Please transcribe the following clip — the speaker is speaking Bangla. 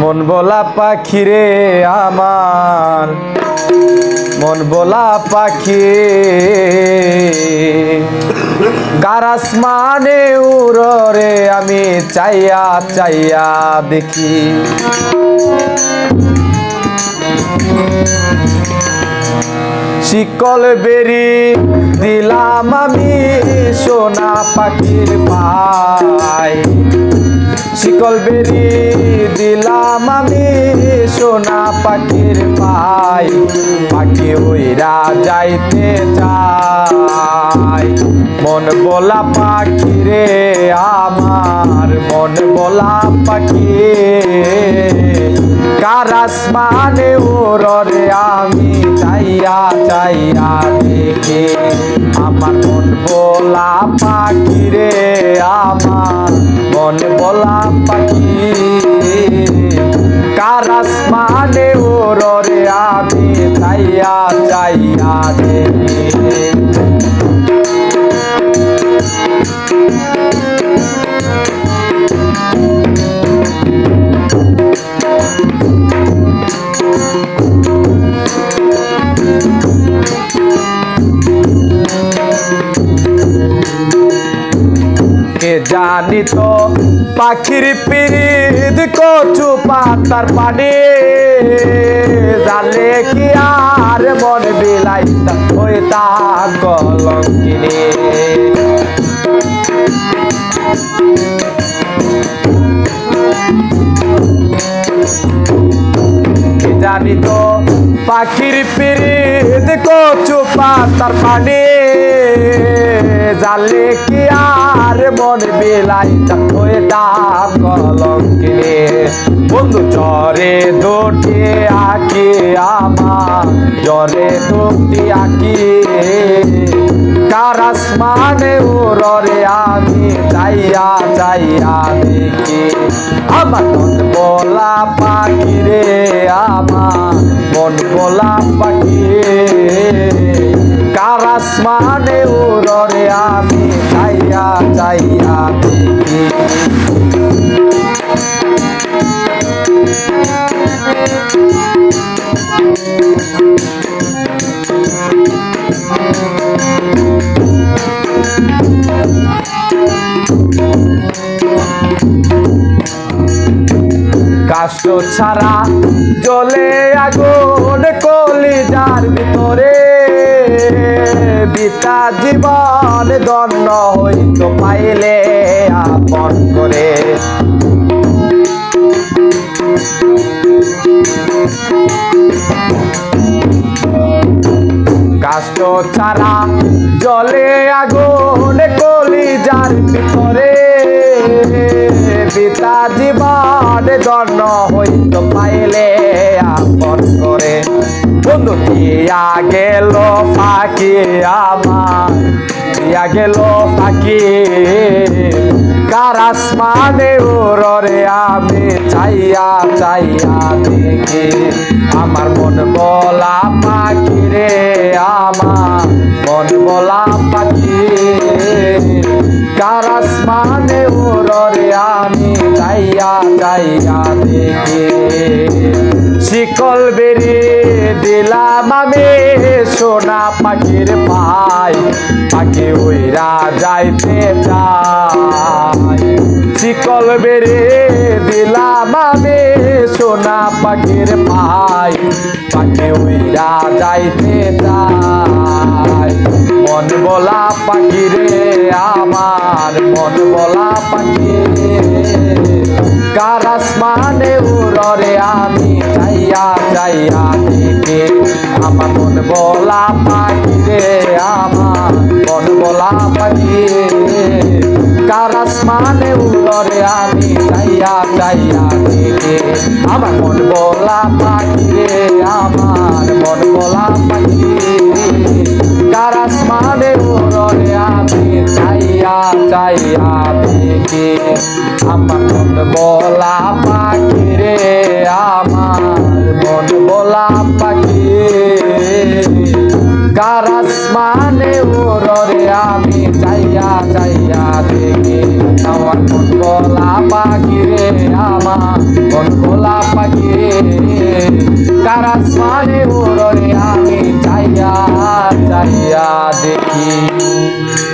মন বলা পাখি রে আমার, মন বলা পাখি গার আসমানে উড়রে আমি চাইয়া চাইয়া দেখি। শিকল বেরি দিলাম আমি সোনা পাখির পায়, শিকল বেরি দিলাম আমি সোনা পাখির পায়, পাখি উইরা যাইতে চাই। মন বলা পাখি রে আমার, মন বলা পাখি কার আসমানে উড়রে আমি চাইয়া চাইয়া দেখি। আমার মন বলা পাখি রে আমার, মন বলা পাখি কার আসমানে উড়রে আমি চাইয়া চাইয়া দেখি। কে জানি তো পাখির পিরিত কচু পাতার পানি, জানলে কি আর মন বিলাইতা হইতা কলঙ্কিনী। কে জানি তো পাখির পিরিত কচু পাতার পানি, জানলে কি আর মন বিলাইতা হইতা কলঙ্কিনী। বন্ধু চরে দুটি আঁকি আমার, জরে দুটি আঁকি কার আসমানে উড়রে আমি চাইয়া চাইয়া দেখি। আমার মন বলা পাখি রে আমার, মন বলা পাখি কার আসমানে উড়রে আমি চাইয়া চাইয়া দেখি। কাষ্ট ছাড়া জ্বলে আগুন কলিজার ভিতরে, বিতা জীবন দণ্ড হইতো পাইলে আপন করে। কাষ্ট ছাড়া জ্বলে আগুন কলিজার ভিতরে, বিতা জীবন দণ্ড হইতো পাইলে আপন করে। বন্ধু দিয়া গেল পাখি আমার, দিয়া গেল পাখি কার আসমানে উড়রে আমি চাইয়া চাইয়া দেখি। আমার মন বলা পাখি রে আমার, মন বলা পাখি কার আসমানে উড়রে আমি চাইয়া চাইয়া দেখি। শিকল বেরি দিলাম আমি সোনা পাখির পায়, পাখি উইরা যাইতে চাই। শিকল বেরি দিলাম আমি সোনা পাখির পায়, পাখি উইরা যাইতে চাই। মন বলা পাখি রে আমার, মন বলা পাখি কার আসমানে উড়রে আমি চাইয়া চাইয়া দেখি। আমার মন বলা পাখি রে আমার, মন বলা পাখি কার আসমানে উড়রে আমি চাইয়া চাইয়া দেখি। আমার মন বলা পাখি রে আমার, মন বলা পাখি কার আসমানে উড়রে আমি চাইয়া চাইয়া দেখি। আমার মন বলা পাখি রে আমার, মন বলা পাখি কার আসমানে উড়রে আমি চাইয়া চাইয়া দেখি। আমার মন বলা পাখি রে আমার, মন বলা পাখি কার আসমানে উড়রে আমি চাইয়া চাইয়া দেখি।